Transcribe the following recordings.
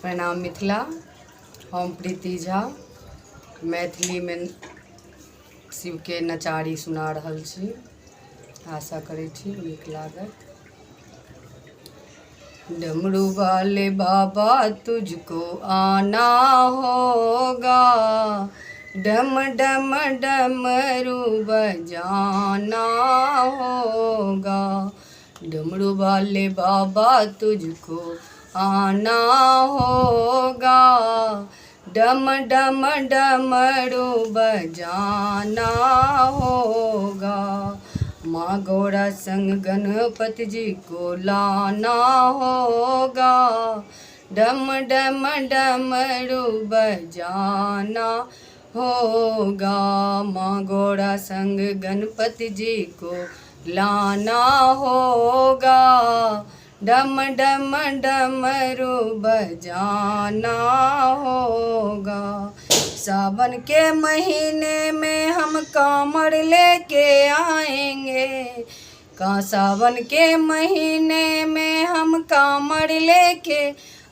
प्रणाम मिथिला। हम प्रीति झा मैथिली में शिव के नचारी सुना रहल छी। आशा करै छी नीक लागत। डमरू वाले बाबा तुझको आना होगा, डम डम डमरू बजाना होगा। डमरू वाले बाबा तुझको आना होगा, डम डम डमरू बजाना होगा। माँ गौरा संग गणपति जी को लाना होगा, डम डम डमरू बजाना होगा। माँ गौरा संग गणपति जी को लाना होगा, डम डम डमरू बजाना होगा। सावन के महीने में हम कांवड़ लेके आएंगे, सावन के महीने में हम कांवड़ लेके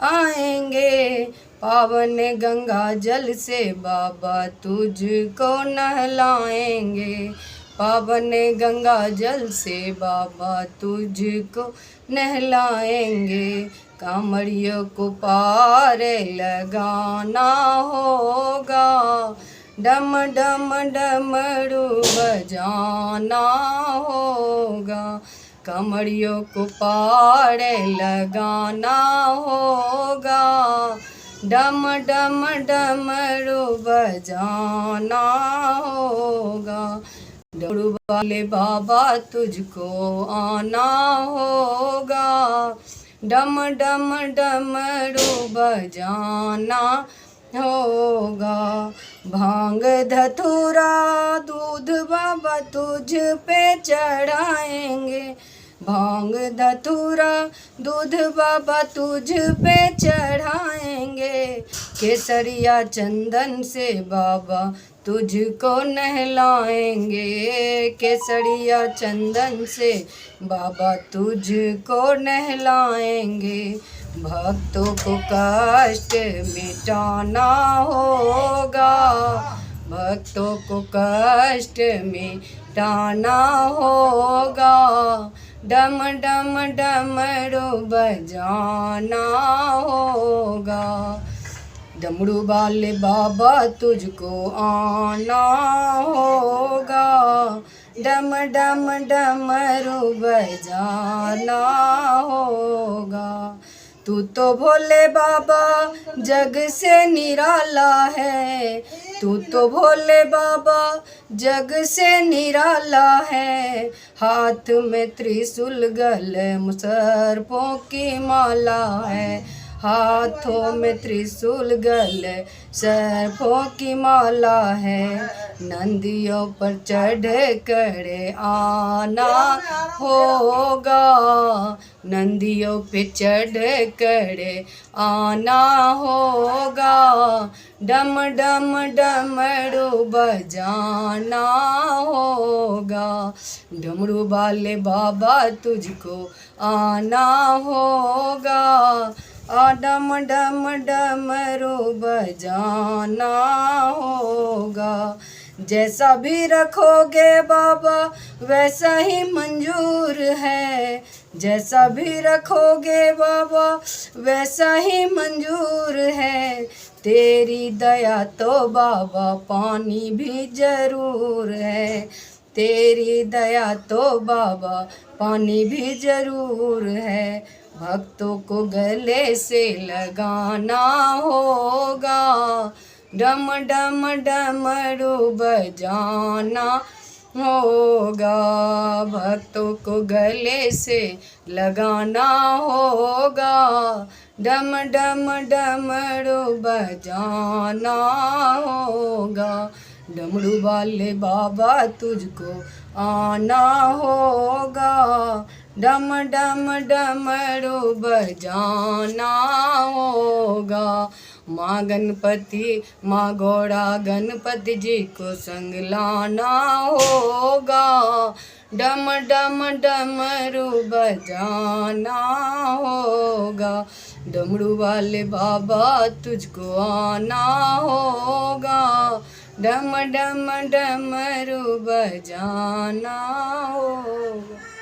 आएंगे। पावन गंगा जल से बाबा तुझको नहलाएंगे, पावन गंगा जल से बाबा तुझको नहलाएंगे। कांवड़ियों को पार लगाना होगा, डम डम डमरू बजाना होगा। कांवड़ियों को पार लगाना होगा, डम डम डमरू बजाना होगा। डमरू वाले बाबा तुझको आना होगा, डम डम डमरू बजाना होगा। भांग धतूरा दूध बाबा तुझ पे चढ़ाएंगे, भांग धतूरा दूध बाबा तुझ पे चढ़ाएंगे। केसरिया चंदन से बाबा तुझको नहलाएंगे, केसरिया चंदन से बाबा तुझको नहलाएंगे। भक्तों को कष्ट मिटाना होगा, भक्तों को कष्ट मिटाना होगा। डम डम डमरू बजाना होगा। डमरू वाले बाबा तुझको आना होगा, डम डम डमरू बजाना होगा। तू तो भोले बाबा जग से निराला है, तू तो भोले बाबा जग से निराला है। हाथ में त्रिशूल गले सर्पों की माला है, हाथों में त्रिशूल गले सर्पों की माला है। नंदियों पर चढ़ कर आना होगा, नंदियों पे चढ़ कर आना होगा। डम डम डमरू बजाना होगा। डमरू वाले बाबा तुझको आना होगा, डम डम डमरू बजाना होगा। जैसा भी रखोगे बाबा वैसा ही मंजूर है, जैसा भी रखोगे बाबा वैसा ही मंजूर है। तेरी दया तो बाबा पानी भी जरूर है, तेरी दया तो बाबा पानी भी जरूर है। भक्तों को गले से लगाना होगा, डम डम डमरू बजाना होगा। भक्तों को गले से लगाना होगा, डम डम डमरू बजाना होगा। डमरू वाले बाबा तुझको आना होगा, डम डम डमरू बजाना होगा। माँ गणपति माँ गौरा गणपति जी को संग लाना होगा, डम डम डमरू बजाना होगा, डमरू वाले बाबा तुझको आना होगा, डम डम डमरू बजाना होगा।